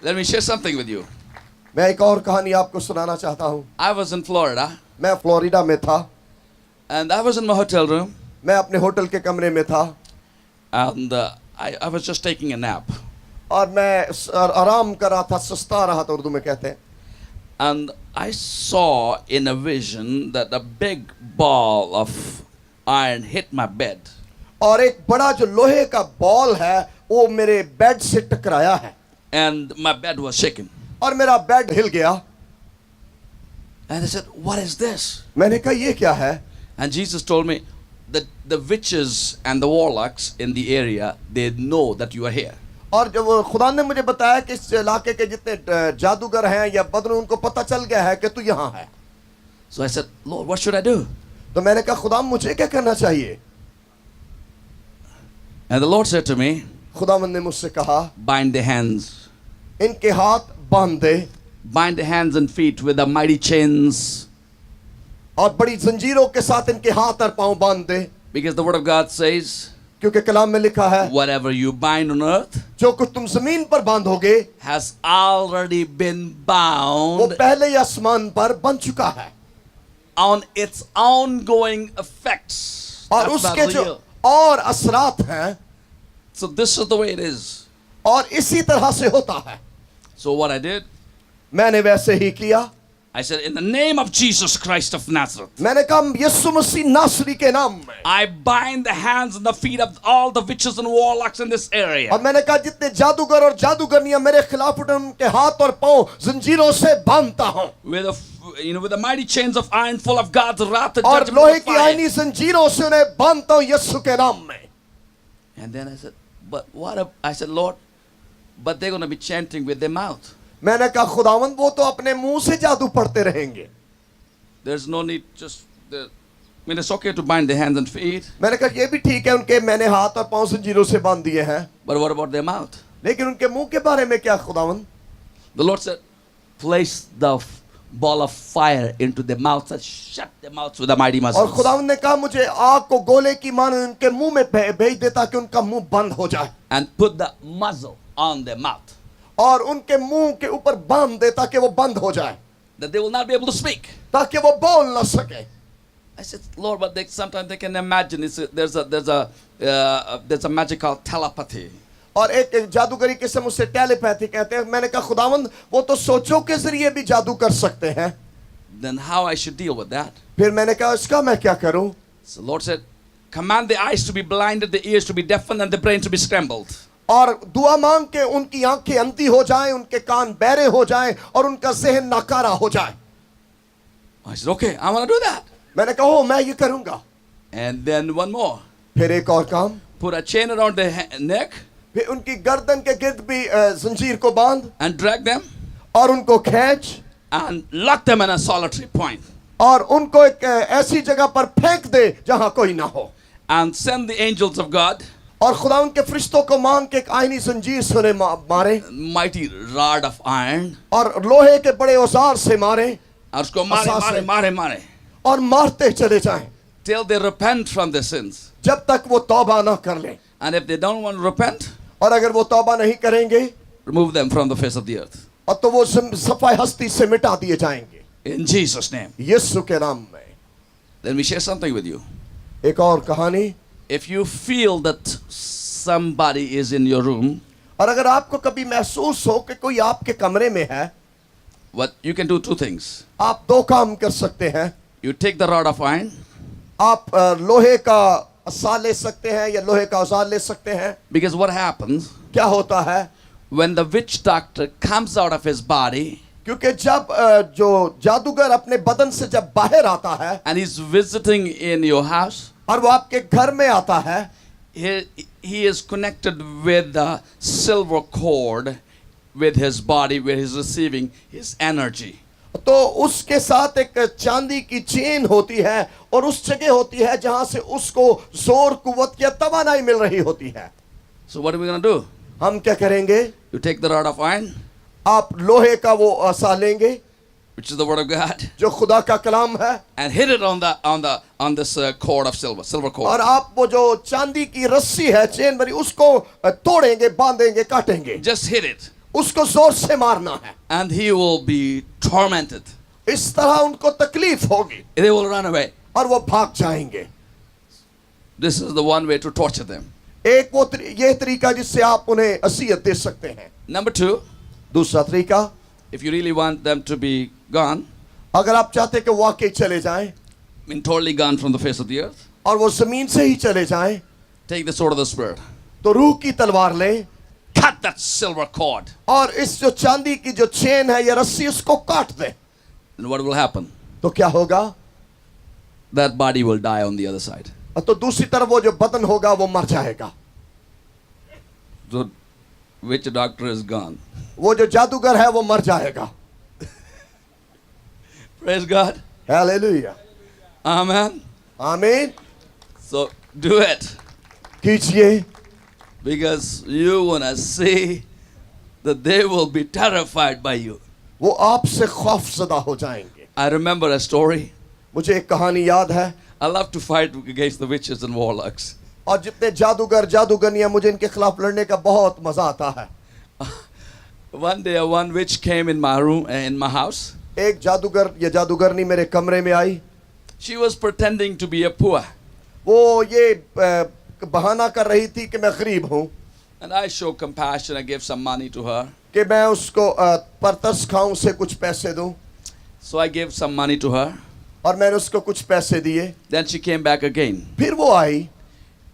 Let me share something with you. मैं एक और कहानी आपको सुनाना चाहता हूँ। I was in Florida. मैं फ्लोरिडा में था। And I was in my hotel room. मैं अपने होटल के कमरे में था। And I was just taking a nap. और मैं आराम कर रहा था, सुस्ता रहा था, उर्दू में कहते हैं। And I saw in a vision that a big ball of iron hit my bed. और एक बड़ा जो लोहे का बॉल है वो मेरे बेड से टकराया है। And my bed was shaking. और मेरा बेड हिल गया। And I said, what is this? मैंने कहा ये क्या है? And Jesus told me that the witches and the warlocks in the area, they know that you are here. और जब खुदा ने मुझे बताया कि इस इलाके के जितने जादूगर हैं या बदरू, उनको पता चल गया है कि तू यहाँ है। So I said, Lord, what should I do? तो मैंने कहा खुदा मुझे क्या करना चाहिए? And the Lord said to me, खुदावंद ने मुझसे कहा, bind the hands. इनके हाथ बांध दे। Bind the hands and feet with the mighty chains. और बड़ी जंजीरों के साथ इनके हाथ और पांव बांध दे। Because the word of God says, क्योंकि कलाम में लिखा है, whatever you bind on earth जो कुछ तुम जमीन पर बांधोगे has already been वो bound पहले ही आसमान पर बन चुका है। on its ongoing effects. और That's उसके not जो real. और असरात हैं, So this is the way it is. और इसी तरह से होता है। So what I did, मैंने वैसे ही किया। I said, in the name of Jesus Christ of Nazareth, मैंने कहा यीशु मसीह नासरी के नाम में, I bind the hands and the feet of all the witches and warlocks in this area. और मैंने कहा जितने जादूगर और जादूगरनियां मेरे खिलाफ उठे उनके हाथ और पांव जंजीरों से बांधता हूं। With the mighty chains of iron full of God's wrath and और judgment लोहे of की fire. आईनी जंजीरों से उन्हें बांधता हूं यीशु के नाम में। And then I said, but what if, I said, Lord, but they're going to be chanting with their mouth. मैंने कहा खुदावंद वो तो अपने मुंह से जादू पढ़ते रहेंगे। There's no need, I mean, it's okay to bind the hands and feet. मैंने कहा ये भी ठीक है, उनके मैंने हाथ और पांव जंजीरों से बांध दिए हैं, But what about their mouth? लेकिन उनके मुंह के बारे में क्या खुदावंद? The Lord said, place the ball of fire into their mouths and shut their mouths with the mighty और muscles. खुदावंद ने कहा मुझे आग को गोले की मानो उनके मुंह में भेज दे ताकि उनका मुंह बंद हो जाए। And put the muzzle on their mouth. और उनके मुंह के ऊपर बांध दे ताकि वो बंद हो जाए, That they will not be able to speak. ताकि वो बोल ना सके। I said, Lord, but sometimes they can imagine. There's a magic called telepathy. और एक जादूगरी किस्म उससे टेलीपैथी कहते हैं। मैंने कहा खुदावंद वो तो सोचों के जरिए भी जादू कर सकते हैं। Then how I should deal with that? फिर मैंने कहा इसका मैं क्या करूं? So the Lord said, command the eyes to be blinded, the ears to be deafened, and the brain to be scrambled. और दुआ मांग के उनकी आंखें अंधी हो जाएं, उनके कान बहरे हो जाएं और उनका जहन नाकारा हो जाए। I said, okay, I want to do that. मैंने कहा ओ मैं ये करूंगा। And then one more. फिर एक और काम, Put a chain around their neck फिर उनकी गर्दन के गिर्द भी जंजीर को बांध and drag them और उनको खींच and lock them in a solitary point. और उनको एक ऐसी जगह पर फेंक दे जहां कोई ना हो। And send the angels of God, और खुदा उनके फरिश्तों को मांग के एक आईनी जंजीर से उन्हें मारे mighty rod of iron, और लोहे के बड़े औजार से मारे और उसको मारे और मारते चले जाएं till they repent from their sins. जब तक वो तौबा ना कर लें। And if they don't want to repent, और अगर वो तौबा नहीं करेंगे remove them from the face of the earth. और तो वो सफाई हस्ती से मिटा दिए जाएंगे In Jesus' name. यीशु के नाम में। Let me share something with you. एक और कहानी, If you feel that somebody is in your room, और अगर आपको कभी महसूस हो कि कोई आपके कमरे में है, what you can do two things. आप दो काम कर सकते हैं। You take the rod of iron, आप लोहे का असा ले सकते हैं या लोहे का औजार ले सकते हैं। because what happens क्या होता है when the witch doctor comes out of his body क्योंकि जब जो जादूगर अपने बदन से जब बाहर आता है and he's visiting in your house, और वो आपके घर में आता है, he is connected with the silver cord with his body where he's receiving his energy. तो उसके साथ एक चांदी की चेन होती है और उस जगह होती है जहां से उसको जोर कुव्वत या तवानाई मिल रही होती है। So what are we going to do? हम क्या करेंगे? You take the rod of iron, आप लोहे का वो असा लेंगे which is the word of God, जो खुदा का कलाम है, and hit it on this cord of silver cord. और आप वो जो चांदी की रस्सी है चेन भरी उसको तोड़ेंगे, बांधेंगे, काटेंगे। Just hit it. उसको जोर से मारना है, and he will be tormented. इस तरह उनको तकलीफ होगी They will run away. और वो भाग जाएंगे। This is the one way to torture them. एक वो ये तरीका जिससे आप उन्हें असियत दे सकते हैं। Number 2, दूसरा तरीका, if you really want them to be gone, अगर आप चाहते हैं कि वाकई चले जाएं I mean totally gone from the face of the earth, और वो जमीन से ही चले जाएं, take the sword of the Spirit. तो रूह की तलवार लें Cut that silver cord. और इस जो चांदी की जो चेन है या रस्सी उसको काट दें। And what will happen? तो क्या होगा? That body will die on the other side. तो दूसरी तरफ वो जो बदन होगा वो मर जाएगा। The witch doctor is gone. वो जो जादूगर है वो मर जाएगा। Praise God. Hallelujah, Amen. आमीन। So do it. कीजिए, Because you want to see that they will be terrified by you. वो आपसे खौफजदा हो जाएंगे। I remember a story. मुझे एक कहानी याद है, I love to fight against the witches and warlocks. और जितने जादूगर जादूगरनियां, मुझे इनके खिलाफ लड़ने का बहुत मजा आता है। One day one witch came in my room, in my house. एक जादूगर या जादूगरनी मेरे कमरे में आई। She was pretending to be a poor. वो ये बहाना कर रही थी कि मैं गरीब हूँ, And I show compassion. I give some money to her. कि मैं उसको परतस खाऊं, से कुछ पैसे दूं, So I gave some money to her. और मैंने उसको कुछ पैसे दिए। Then she came back again. फिर वो आई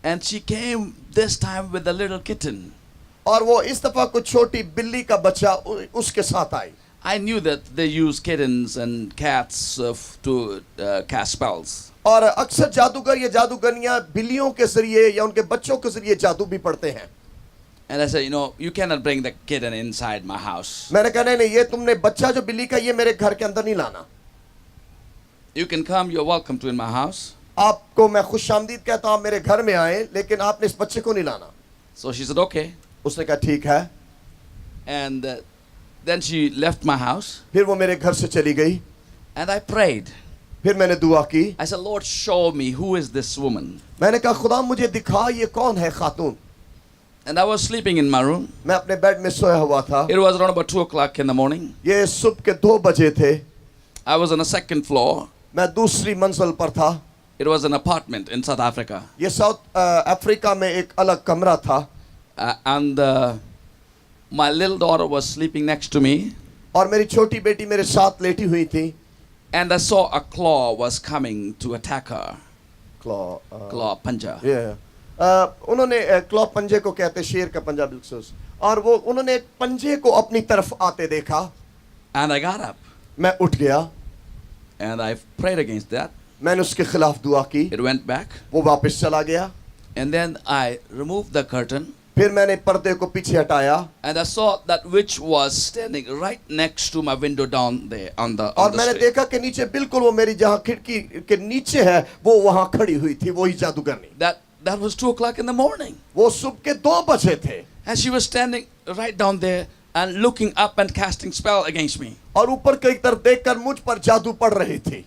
And she came this time with a little kitten. और वो इस दफा कुछ छोटी बिल्ली का बच्चा उसके साथ आई। I knew that they use kittens and cats to cast spells. और अक्सर जादूगर या जादूगरनियां बिल्लियों के जरिए या उनके बच्चों के जरिए जादू भी पढ़ते हैं। And I said, you know, you cannot bring the kitten inside my house. मैंने कहा नहीं, ये तुमने बच्चा जो बिल्ली का, ये मेरे घर के अंदर नहीं लाना। You can come, you're welcome to in my house. आपको मैं खुशामदीद कहता हूँ, मेरे घर में आए, लेकिन आपने इस बच्चे को नहीं लाना। So she said, okay. उसने कहा ठीक है। And then she left my house. फिर वो मेरे घर से चली गई। And I prayed. फिर मैंने दुआ की। I said, Lord, show me who is this woman. मैंने कहा खुदा मुझे दिखा ये कौन है खातून। And I was sleeping in my room. मैं अपने बेड में सोया हुआ था। It was around about 2 o'clock in the morning. ये सुबह के 2 बजे थे। I was on a second floor. मैं दूसरी मंजिल पर था। It was an apartment in South Africa. ये साउथ अफ्रीका में एक अलग कमरा था। And my little daughter was sleeping next to me. और मेरी छोटी बेटी मेरे साथ लेटी हुई थी। And I saw a claw was coming to attack her. Claw Claw, panja. उन्होंने क्लॉ पंजे को कहते, शेर का पंजा बिल्कुल। और वो उन्होंने एक पंजे को अपनी तरफ आते देखा। And I got up. मैं उठ गया। And I prayed against that. मैंने उसके खिलाफ दुआ की। It went back. वो वापस चला गया। And then I removed the curtain. फिर मैंने पर्दे को पीछे हटाया। And I saw that witch was standing right next to my window down there on the और मैंने street. देखा कि नीचे बिल्कुल वो मेरी जहाँ खिड़की के नीचे है, वो वहाँ खड़ी हुई थी, वही जादूगरनी। That was 2 o'clock in the morning. वो सुबह के 2 बजे थे। And she was standing right down there and looking up and casting spell against me. और ऊपर की तरफ देखकर मुझ पर जादू पड़ रही थी।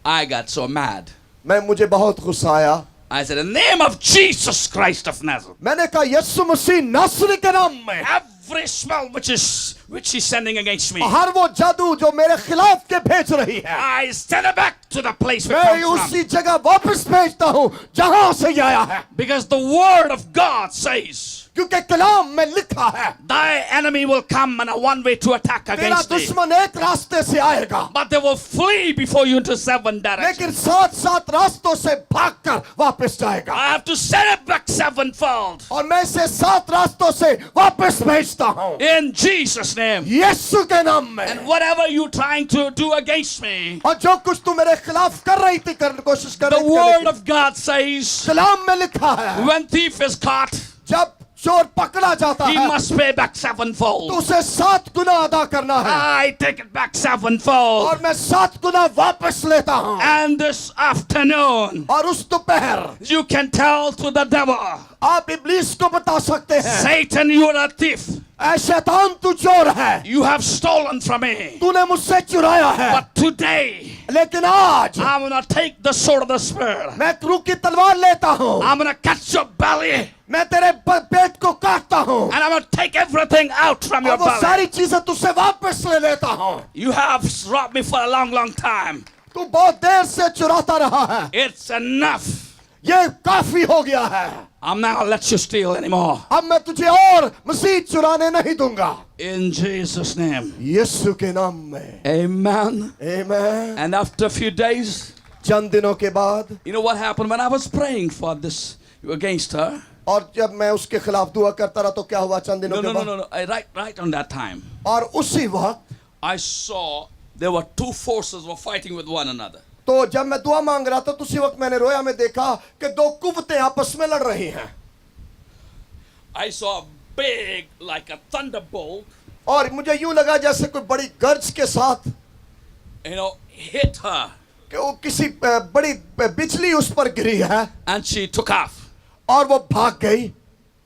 I got so mad. मुझे बहुत गुस्सा आया। I said, in the name of Jesus Christ of Nazareth. मैंने कहा यीशु मसीह नासरी के नाम में Every spell which she's sending against me, हर वो जादू जो मेरे खिलाफ के भेज रही है, I send it back to the place where मैं it comes उसी from. जगह वापस भेजता हूँ जहाँ से ये आया है। Because the word of God says, क्योंकि कलाम में लिखा है, thy enemy will come on a one way to attack तेरा against thee, दुश्मन एक रास्ते से आएगा, but they will flee before you into 7 directions. लेकिन 7 रास्तों से भागकर वापस जाएगा। I have to send it back 7-fold. और मैं इसे 7 रास्तों से वापस भेजता हूँ In Jesus' name. यीशु के नाम में। And whatever you're trying to do against me, और जो कुछ तू मेरे खिलाफ कर रही थी, करने कोशिश कर the रही word थी, of God says, कलाम में लिखा है, when thief is caught, जब चोर पकड़ा जाता he है must pay back तो 7-fold. उसे 7 गुना अदा करना है। I take it back 7-fold. और मैं 7 गुना वापस लेता हूँ। And this afternoon, और उस दोपहर you can tell to the devil, आप इब्लीस को बता सकते हैं, Satan, you're a thief. ऐ शैतान तू चोर है, You have stolen from me. तूने मुझसे चुराया है, But today, लेकिन आज I'm going to take the sword of the Spirit. मैं रूह की तलवार लेता हूँ, I'm going to cut your belly. मैं तेरे पेट को काटता हूँ And I'm going to take everything out from your और वो belly. सारी चीजें तुझसे वापस ले लेता हूँ। You have robbed me for a long, long time. तू बहुत देर से चुराता रहा है, It's enough. ये काफी हो गया है। I'm not going to let you steal anymore. अब मैं तुझे और मसीह चुराने नहीं दूंगा। In Jesus' name. यीशु के नाम में। Amen. आमीन। And after a few days, चंद दिनों के बाद, you know what happened when I was praying for this against her? और जब मैं उसके खिलाफ दुआ करता रहा तो क्या हुआ चंद दिनों के बाद? No. Right on that time, और उसी वक्त I saw there were two forces were fighting with one another. तो जब मैं दुआ मांग रहा था तो उसी वक्त मैंने रोया में देखा कि दो कुव्वतें आपस में लड़ रही हैं। I saw a big, like a thunderbolt, और मुझे यूं लगा जैसे कोई बड़ी गर्ज के साथ hit her, कि वो किसी बड़ी बिजली उस पर गिरी है and she took off. और वो भाग गई।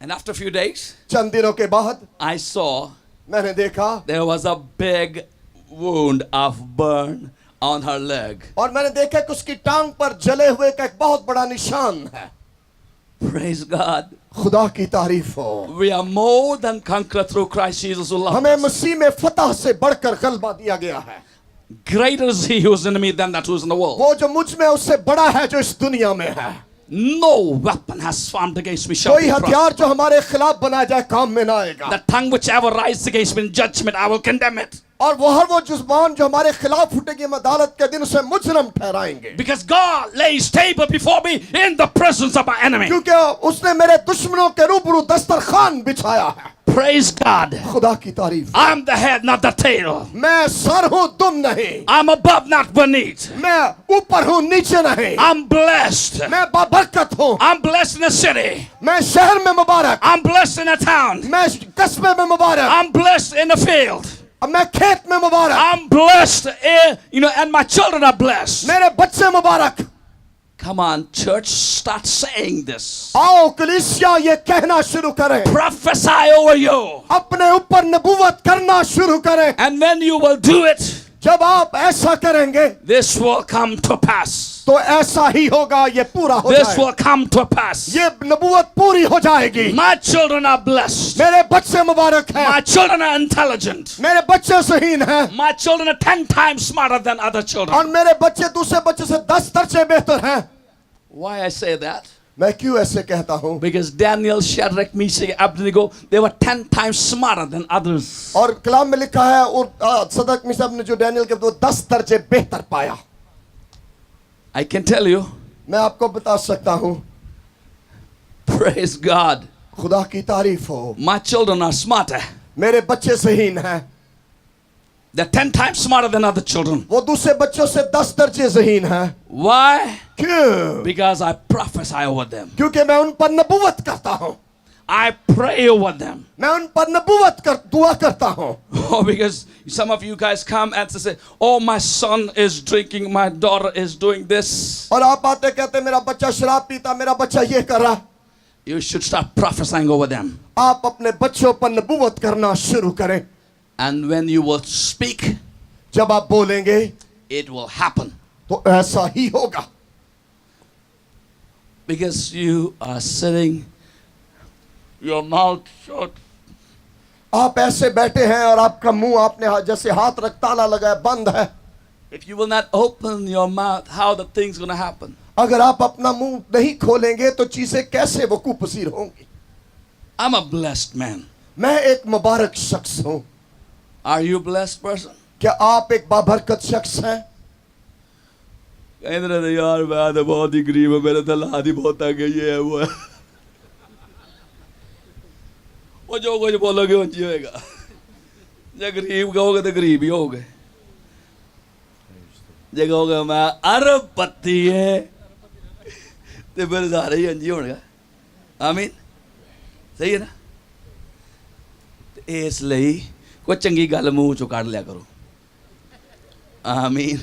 And after a few days, चंद दिनों के बाद I saw मैंने देखा there was a big wound of burn on her leg. और मैंने देखा कि उसकी टांग पर जले हुए का एक बहुत बड़ा निशान है। Praise God. खुदा की तारीफ हो। We are more than conquerors through Christ Jesus who loves हमें us. मसीह में फतह से बढ़कर गलबा दिया गया है। Greater is he who is in me than that who is in the world. वो जो मुझ में उससे बड़ा है जो इस दुनिया में है। No weapon has formed against me shall कोई be हथियार prospered. जो हमारे खिलाफ बनाया जाए काम में ना आएगा। The tongue which ever rises against me in judgment, I will condemn it. और वो जुबान जो हमारे खिलाफ उठेगी हम अदालत के दिन उसे मुजरम ठहराएंगे। Because God lays table before me in the presence of my enemy. क्योंकि उसने मेरे दुश्मनों के रूबरू दस्तरखान बिछाया है। Praise God. खुदा की तारीफ। I'm the head, not the tail. मैं सर हूँ तुम नहीं। I'm above, not beneath. मैं ऊपर हूँ नीचे नहीं। I'm blessed. मैं बरकत हूँ। I'm blessed in the city. मैं शहर में मुबारक। I'm blessed in the town. मैं कस्बे में मुबारक। I'm blessed in the field. मैं खेत में मुबारक। I'm blessed, and my children are blessed. मेरे बच्चे मुबारक। Come on, church, start saying this. आओ कलीसिया ये कहना शुरू करें। Prophesy over you. अपने ऊपर नबूवत करना शुरू करें। And when you will do it, जब आप ऐसा करेंगे, this will come to pass. तो ऐसा ही होगा, ये पूरा हो This जाएगा। will come to pass. ये नबूवत पूरी हो जाएगी। My children are blessed. मेरे बच्चे मुबारक हैं। My children are intelligent. मेरे बच्चे सहीन हैं। My children are 10 times smarter than other children. और मेरे बच्चे दूसरे बच्चे से 10 दर्जे बेहतर हैं। Why I say that? मैं क्यों ऐसे कहता हूँ? Because Daniel, Shadrach, Meshach, Abednego, they were 10 times smarter than others. और कलाम में लिखा है और सदक मिसाब ने जो डैनियल के 10 दर्जे बेहतर पाया। I can tell you. मैं आपको बता सकता हूँ। Praise God. खुदा की तारीफ हो। My children are smarter. मेरे बच्चे सहीन हैं। They're 10 times smarter than other children. वो दूसरे बच्चों से 10 दर्जे ज़हीन हैं। Why? क्यों? Because I prophesy over them. क्योंकि मैं उन पर नबूवत करता हूँ। I pray over them. मैं उन पर नबूवत कर दुआ करता हूँ। Oh, because some of you guys come and say, "Oh, my son is drinking, my daughter is doing this." और आप आते कहते मेरा बच्चा शराब पीता, मेरा बच्चा ये कर रहा। You should start prophesying over them. आप अपने बच्चों पर नबूवत करना शुरू करें। And when you will speak, जब आप बोलेंगे, it will happen. तो ऐसा ही होगा। Because you are sitting, your mouth shut. आप ऐसे बैठे हैं और आपका मुंह आपने जैसे हाथ रख ताला लगाया बंद है। If you will not open your mouth, how the thing's going to happen? अगर आप अपना मुंह नहीं खोलेंगे तो चीजें कैसे वकूफ पसीर होंगी। I'm a blessed man. मैं एक मुबारक शख्स हूँ। Are you a blessed person? क्या आप एक बाबरकत शख्स हैं? यार मैं तो बहुत ही गरीब हूँ, मेरे तो हाथ ही बहुत आगे ये है वो है। वो जो कुछ बोलोगे वो जी होएगा। जब गरीब कहोगे तो गरीब ही होगे। जब कहोगे मैं अरबपति है तो फिर सारे ही अंजी होगा। आमीन, सही है ना? इसलिए कोई चंगी गल मूँह चो कढ़ लिया करो। आमीन।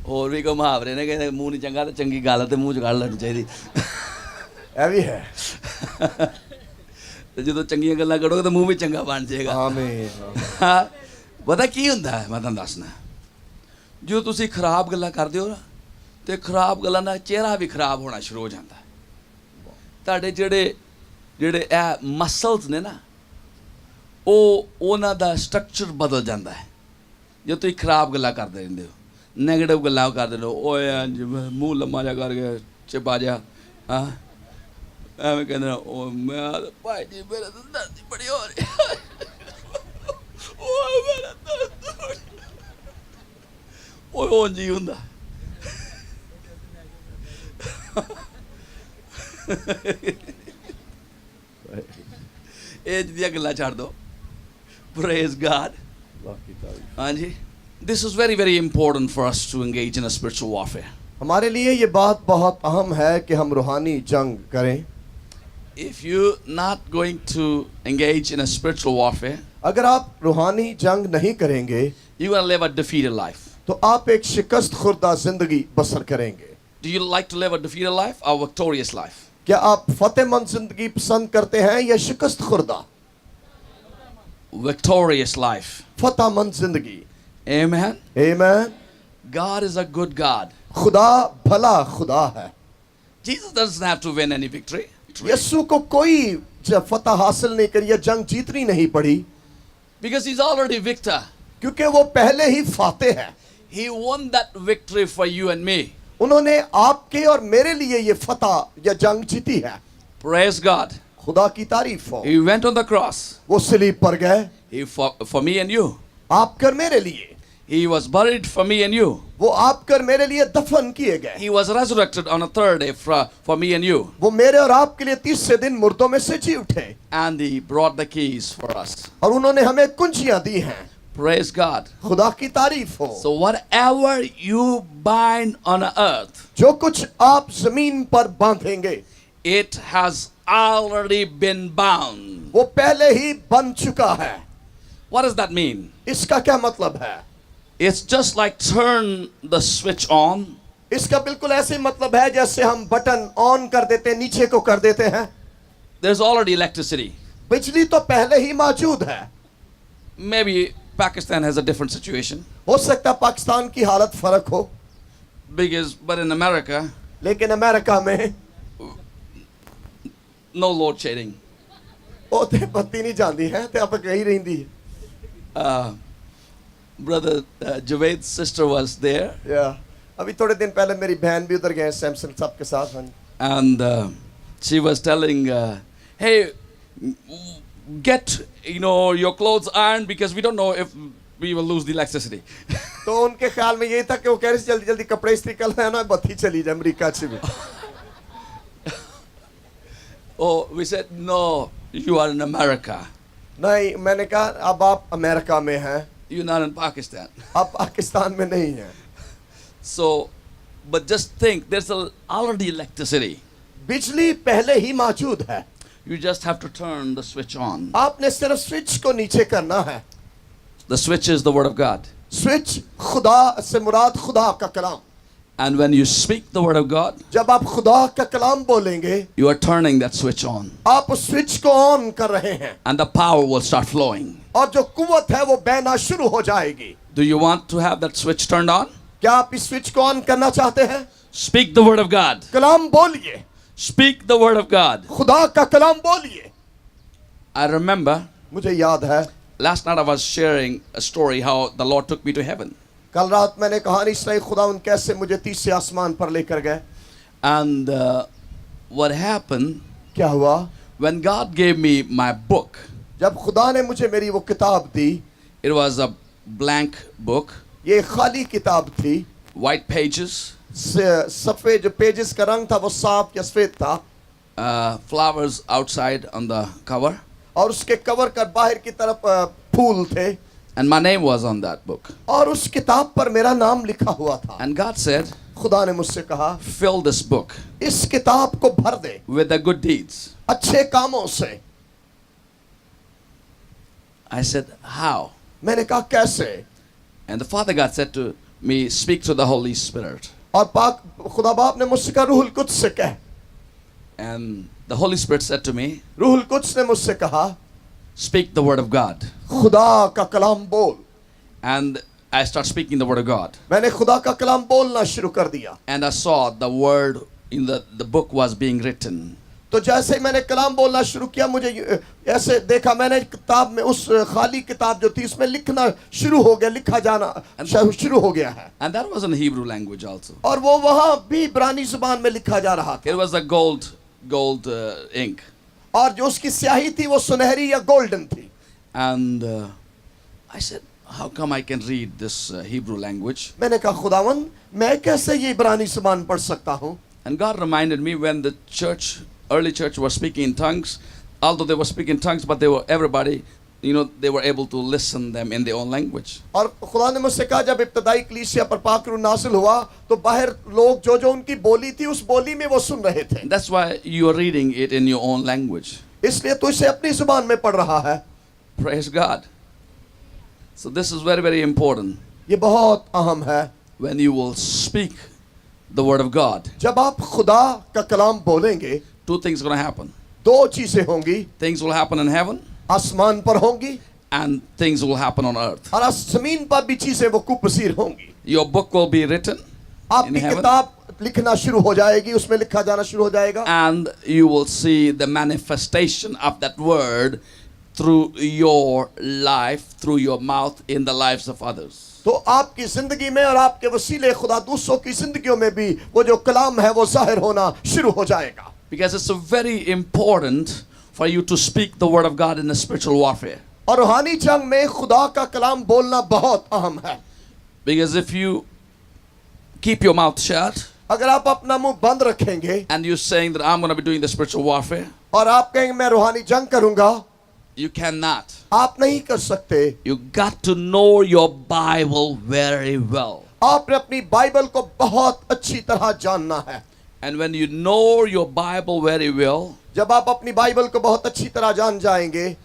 और भी कोई मुहावरे ने कहते मूँह नहीं चंगा तो चंगी गल तो मूँह च कढ़ लेनी चाहिए। ਇਹ ਵੀ ਹੈ। तो जो चंगियां गल्लां करोगे तो मुंह भी चंगा बन जाएगा। आमीन। ਪਤਾ ਕੀ ਹੁੰਦਾ ਹੈ ਮੈਂ ਤੁਹਾਨੂੰ ਦੱਸਣਾ ਜਦੋਂ ਤੁਸੀਂ ਖਰਾਬ ਗੱਲਾਂ ਕਰਦੇ ਹੋ ਨਾ ਤੇ ਖਰਾਬ ਗੱਲਾਂ ਨਾਲ ਚਿਹਰਾ ਵੀ ਖਰਾਬ ਹੋਣਾ ਸ਼ੁਰੂ ਹੋ ਜਾਂਦਾ ਹੈ ਤੁਹਾਡੇ ਜਿਹੜੇ ਇਹ ਮਸਲਸ ਨੇ ਨਾ ਉਹਨਾਂ ਦਾ ਸਟਰਕਚਰ ਬਦਲ ਜਾਂਦਾ ਹੈ ਜੇ ਤੁਸੀਂ ਖਰਾਬ ਗੱਲਾਂ ਕਰਦੇ ਰਹਿੰਦੇ ਹੋ ਨੈਗੇਟਿਵ ਗੱਲਾਂ ਕਰਦੇ ਰਹੋ ਓਏ ਮੂੰਹ ਲੰਮਾ ਜਿਹਾ ਕਰਕੇ ਚਿਪਾ ਜਾ ਹਾਂ ਐਵੇਂ ਕਹਿੰਦੇ ਉਹ ਮੈਂ ਭਾਈ ਜੀ ਮੇਰੇ ਤਾਂ ਦਰਦ ਬੜੀ ਹੋ ਰਹੀ ਓਏ ਮੇਰਾ ਦਰਦ ਓਏ ਉਂਝ ਹੀ ਹੁੰਦਾ ਇਹ ਜਿਹੜੀਆਂ ਗੱਲਾਂ ਛੱਡ ਦਿਓ praise God ਹਾਂਜੀ this is very very important for us to engage in a spiritual warfare हमारे लिए ये बात बहुत अहम है कि हम रूहानी जंग करें if you're not going to engage in a spiritual warfare अगर आप रूहानी जंग नहीं करेंगे you're going to live a defeated life तो आप एक शिकस्त खुर्दा जिंदगी बसर करेंगे do you like to live a defeated life or victorious life क्या आप फतेहमंद जिंदगी पसंद करते हैं या शिकस्त खुर्दा victorious life फतेहमंद जिंदगी amen आमीन God is a good God खुदा भला खुदा है Jesus doesn't have to win any victory यीशु को कोई फतह हासिल नहीं करी या जंग जीतनी नहीं पड़ी because he's already victor क्योंकि वो पहले ही फाते है he won that victory for you and me उन्होंने आपके और मेरे लिए ये फतह या जंग जीती है praise God खुदा की तारीफ हो he went on the cross वो सलीब पर गए he for me and you आप कर मेरे लिए he was buried for me and you वो आप कर मेरे लिए दफन किए गए he was resurrected on a third day for me and you वो मेरे और आपके लिए तीसरे दिन मुर्दों में से जी उठे and he brought the keys for us और उन्होंने हमें कुंजियां दी हैं praise God खुदा की तारीफ हो so whatever you bind on earth जो कुछ आप जमीन पर बांधेंगे it has already been bound वो पहले ही बंध चुका है what does that mean इसका क्या मतलब है it's just like turn the switch on इसका बिल्कुल ऐसे ही मतलब है जैसे हम बटन ऑन कर देते हैं नीचे को कर देते हैं there's already electricity बिजली तो पहले ही मौजूद है maybe Pakistan has a different situation हो सकता है पाकिस्तान की हालत फर्क हो but in America लेकिन अमेरिका में no load shedding ओते बत्ती नहीं जाती है ते आप कहीं रहिंदी brother Javed's sister was there या अभी थोड़े दिन पहले मेरी बहन भी उधर गए सैमसन साहब के साथ and she was telling hey get your clothes ironed because we don't know if we will lose the electricity तो उनके ख्याल में यही था कि वो कह रहे जल्दी जल्दी कपड़े इस्त्री कर लेना बत्ती चली जाए अमेरिका से भी oh we said no you are in America नहीं मैंने कहा अब आप अमेरिका में हैं you're not in Pakistan आप पाकिस्तान में नहीं हैं so but just think there's already electricity बिजली पहले ही मौजूद है you just have to turn the switch on आपने सिर्फ स्विच को नीचे करना है the switch is the word of God switch खुदा से मुराद खुदा का कलाम and when you speak the word of God जब आप खुदा का कलाम बोलेंगे you are turning that switch on आप उस स्विच को ऑन कर रहे हैं and the power will start flowing और जो कुव्वत है वो बहना शुरू हो जाएगी do you want to have that switch turned on क्या आप इस स्विच को ऑन करना चाहते हैं speak the word of God कलाम बोलिए speak the word of God खुदा का कलाम बोलिए I remember मुझे याद है last night I was sharing a story how the Lord took me to heaven कल रात मैंने कहानी सुनाई खुदा उन कैसे मुझे तीसरे आसमान पर लेकर गए and what happened क्या हुआ when God gave me my book जब खुदा ने मुझे मेरी वो किताब दी it was a blank book ये खाली किताब थी white pages सफेद जो पेजेस का रंग था वो साफ या सफेद था flowers outside on the cover और उसके कवर का बाहर की तरफ फूल थे and my name was on that book और उस किताब पर मेरा नाम लिखा हुआ था and God said खुदा ने मुझसे कहा fill this book इस किताब को भर दे with the good deeds अच्छे कामों से I said how मैंने कहा कैसे and the Father God said to me speak to the Holy Spirit और पाक खुदा बाप ने मुझसे कहा रूहुल कुद्स से कह and the Holy Spirit said to me रूहुल कुद्स ने मुझसे कहा speak the word of God खुदा का कलाम बोल And I start speaking the word of God. मैंने खुदा का कलाम बोलना शुरू कर दिया. And I saw the word in the book was being written. तो जैसे ही मैंने कलाम बोलना शुरू किया, मुझे ऐसे देखा, मैंने किताब में, उस खाली किताब जो थी उसमें लिखना शुरू हो गया, लिखा जाना शुरू हो गया है. And that was in Hebrew language also. और वो वहाँ भी इब्रानी ज़ुबान में लिखा जा रहा था. It was a gold ink. और जो उसकी स्याही थी वो सुनहरी या गोल्डन थी. And I said, how come I can read this Hebrew language? मैंने कहा खुदावन, मैं कैसे ये इब्रानी ज़ुबान पढ़ सकता हूँ? And God reminded me when the early church was speaking in tongues, although they were speaking in tongues, but everybody, they were able to listen them in their own language. और खुदा ने मुझसे कहा, जब इब्तदाई कलीसिया पर पाक रूह नाज़िल हुआ तो बाहर लोग जो उनकी बोली थी उस बोली में वो सुन रहे थे. That's why you are reading it in your own language. इसलिए तू इसे अपनी ज़ुबान में पढ़ रहा है. Praise God. So this is very, very important. ये बहुत अहम है. When you will speak the word of God, जब आप खुदा का कलाम बोलेंगे, two things are going to happen. दो चीजें होंगी. Things will happen in heaven, आसमान पर होंगी, and things will happen on earth. और जमीन पर भी चीजें वक़ूफ़ होंगी. Your book will be written in आपकी heaven, किताब लिखना शुरू हो जाएगी, उसमें लिखा जाना शुरू हो जाएगा. and you will see the manifestation of that word through your life, through your mouth, in the lives of others. तो आपकी जिंदगी में और आपके वसीले खुदा दूसरों की जिंदगियों में भी वो जो कलाम है वो जाहिर होना शुरू हो जाएगा. Because it's very important for you to speak the word of God in a spiritual warfare. और रूहानी जंग में खुदा का कलाम बोलना बहुत अहम है. Because if you keep your mouth shut, अगर आप अपना मुंह बंद रखेंगे and you're saying that I'm going to be doing the spiritual warfare, और आप कहेंगे मैं रूहानी जंग करूंगा, you cannot. आप नहीं कर सकते. You got to know your Bible very well. आपने अपनी बाइबल को बहुत अच्छी तरह जानना है. And when you know your Bible very well, जब आप अपनी बाइबल को बहुत अच्छी तरह जान जाएंगे,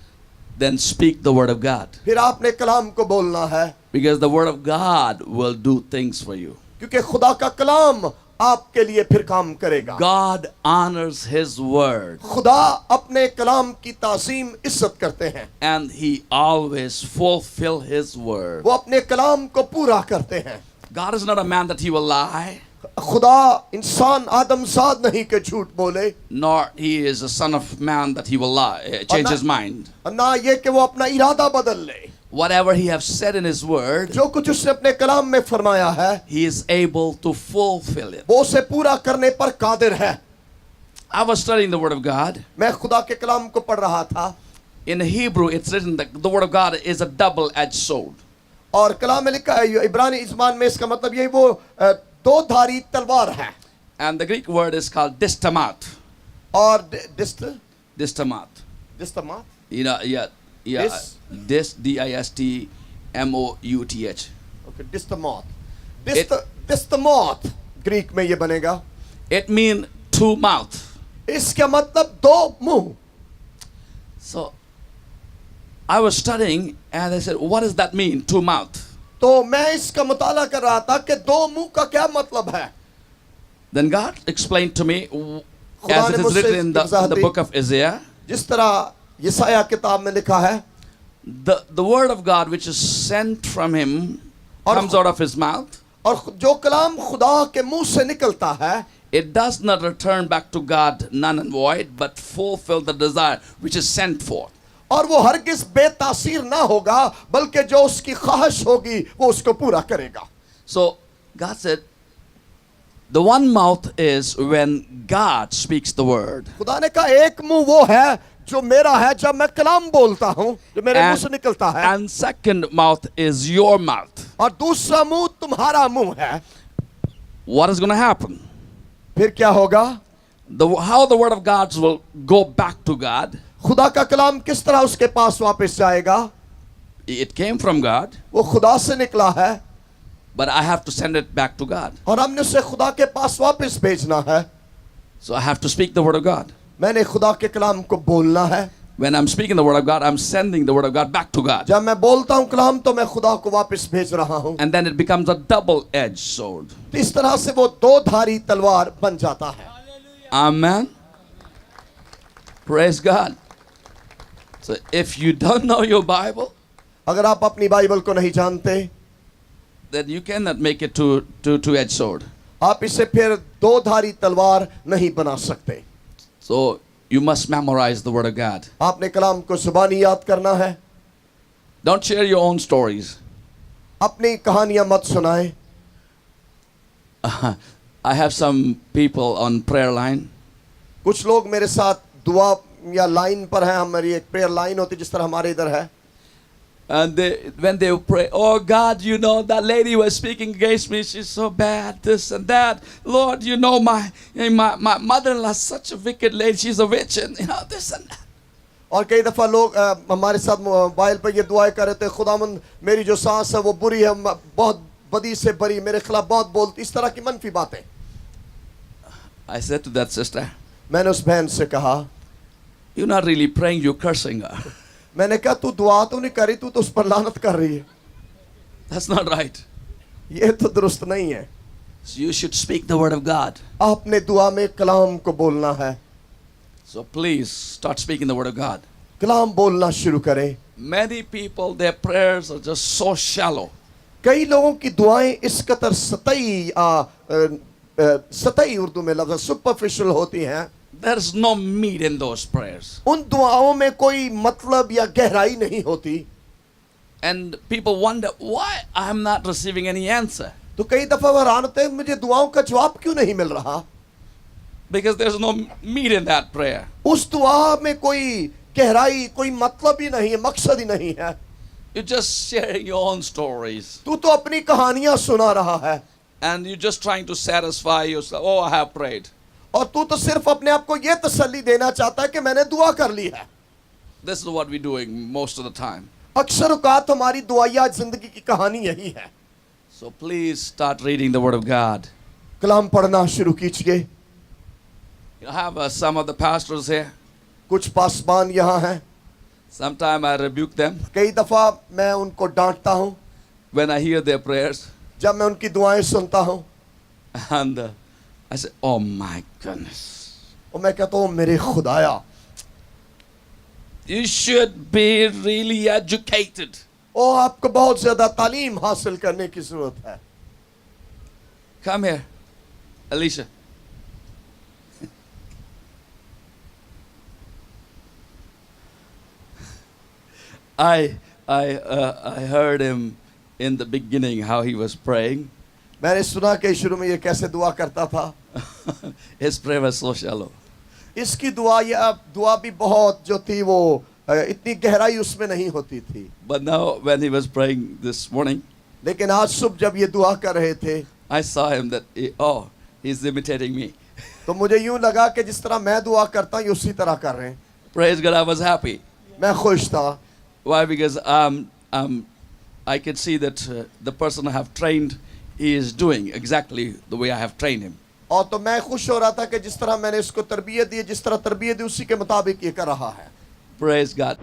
then speak the word of God. फिर आपने कलाम को बोलना है. Because the word of God will do things for you. क्योंकि खुदा का कलाम आपके लिए फिर काम करेगा. God honors his word. खुदा अपने कलाम की ताज़ीम इज्जत करते हैं. And he always fulfill his word. वो अपने कलाम को पूरा करते हैं. God is not a man that he will lie, खुदा इंसान आदमजाद नहीं कि झूठ बोले, nor he is a son of man that he will lie, change his mind. ना ये कि वो अपना इरादा बदल ले. Whatever he has said in his word, जो कुछ उसने अपने कलाम में फरमाया है, he is able to fulfill it. वो उसे पूरा करने पर कादिर है. I was studying the word of God. मैं खुदा के कलाम को पढ़ रहा था. In Hebrew, it's written that the word of God is a double-edged sword. और कलाम में लिखा है, इब्रानी ज़बान में इसका मतलब यही वो दो धारी तलवार है. And the Greek word is called distamat. और Distamat. डिस्टमात. D-I-S-T-M-O-U-T-H. ओके, डिस्टमात. डिस्टमात ग्रीक में ये बनेगा. It means two mouth. इसका मतलब दो मुंह. So I was studying and I said, what does that mean, two mouth? तो मैं इसका मुताला कर रहा था कि दो मुंह का क्या मतलब है. Then God explained to me, as it is written in the book of Isaiah, जिस तरह यशाया किताब में लिखा है, the word of God which is sent from him comes out of his mouth. और जो कलाम खुदा के मुंह से निकलता है, it does not return back to God none and void, but fulfill the desire which is sent forth. और वो हरगिज बेतासीर ना होगा, बल्कि जो उसकी ख्वाहिश होगी वो उसको पूरा करेगा. So God said, the one mouth is when God speaks the word. खुदा ने कहा एक मुंह वो है जो मेरा है जब मैं कलाम बोलता हूँ, जो मेरे मुंह से निकलता है. And second mouth is your mouth. और दूसरा मुंह तुम्हारा मुंह है. What is going to happen? फिर क्या होगा? How the word of God will go back to God. खुदा का कलाम किस तरह उसके पास वापस जाएगा? It came from God, वो खुदा से निकला है, but I have to send it back to God. और हमने उसे खुदा के पास वापस भेजना है. So I have to speak the word of God. मैंने खुदा के कलाम को बोलना है. When I'm speaking the word of God, I'm sending the word of God back to God. जब मैं बोलता हूँ कलाम तो मैं खुदा को वापस भेज रहा हूँ. And then it becomes a double-edged sword. तो इस तरह से वो दो धारी तलवार बन जाता है. Amen. Praise God. So if you don't know your Bible, अगर आप अपनी बाइबल को नहीं जानते, then you cannot make it to two-edged sword. आप इसे फिर दो धारी तलवार नहीं बना सकते. So you must memorize the word of God. आपने कलाम को ज़ुबानी याद करना है. Don't share your own stories. अपनी कहानियां मत सुनाएं. I have some people on prayer line. कुछ लोग मेरे साथ दुआ या लाइन पर हैं. हमारी एक प्रेयर लाइन होती है जिस तरह हमारे इधर है. And when they pray, oh God, you know, that lady was speaking against me. She's so bad, this and that. Lord, you know, my mother-in-law is such a wicked lady. She's a witch, and you know, this and that. और कई दफ़ा लोग हमारे साथ mobile पर ये दुआएं कर रहे थे, खुदावंद मेरी जो सास है वो बुरी है, बहुत बदी से बरी, मेरे खिलाफ बहुत बोलती, इस तरह की मनफी बातें. I said to that sister, मैंने उस बहन से कहा, you're not really praying, you're cursing her. मैंने कहा तू दुआ तो नहीं कर रही, तू तो उस पर लानत कर रही है. That's not right. ये तो दुरुस्त नहीं है. So you should speak the word of God. आपने दुआ में कलाम को बोलना है. So please start speaking the word of God. कलाम बोलना शुरू करें. Many people, their prayers are just so shallow. कई लोगों की दुआएं इस कदर सतही उर्दू में लफ्ज़ सुपरफिशियल होती हैं. There is no meat in those prayers. उन दुआओं में कोई मतलब या गहराई नहीं होती. And people wonder why I am not receiving any answer. तो कई दफा वो हैरान होते हैं मुझे दुआओं का जवाब क्यों नहीं मिल रहा. Because there is no meat in that prayer. उस दुआ में कोई गहराई, कोई मतलब ही नहीं है, मकसद ही नहीं है. You're just sharing your own stories. तू तो अपनी कहानियां सुना रहा है. And you're just trying to satisfy yourself. Oh, I have prayed. और तू तो सिर्फ अपने आप को ये तसल्ली देना चाहता है कि मैंने दुआ कर ली है. This is what we're doing most of the time. अक्सर औकात हमारी दुआया जिंदगी की कहानी यही है. So please start reading the word of God. कलाम पढ़ना शुरू कीजिए. You have some of the pastors here. कुछ पासबान यहाँ हैं. Sometimes I rebuke them कई दफा मैं उनको डांटता हूँ when I hear their prayers. जब मैं उनकी दुआएं सुनता हूँ. And I say, oh my goodness. और मैं कहता हूँ मेरे खुदाया. You should be really educated. ओ आपको बहुत ज्यादा तालीम हासिल करने की जरूरत है. Come here, Alicia. I heard him in the beginning how he was praying. मैंने सुना कि शुरू में ये कैसे दुआ करता था. His prayer was so shallow. इसकी दुआ भी बहुत जो थी वो इतनी गहराई उसमें नहीं होती थी. But now when he was praying this morning, लेकिन आज सुबह जब ये दुआ कर रहे थे, I saw him that he's imitating me. तो मुझे यूं लगा कि जिस तरह मैं दुआ करता हूँ उसी तरह कर रहे हैं. Praise God, I was happy. मैं खुश था. Why? Because I could see that the person I have trained, he is doing exactly the way I have trained him. और तो मैं खुश हो रहा था कि जिस तरह मैंने इसको तरबियत दी, जिस तरह तरबियत दी उसी के मुताबिक ये कर रहा है. Praise God.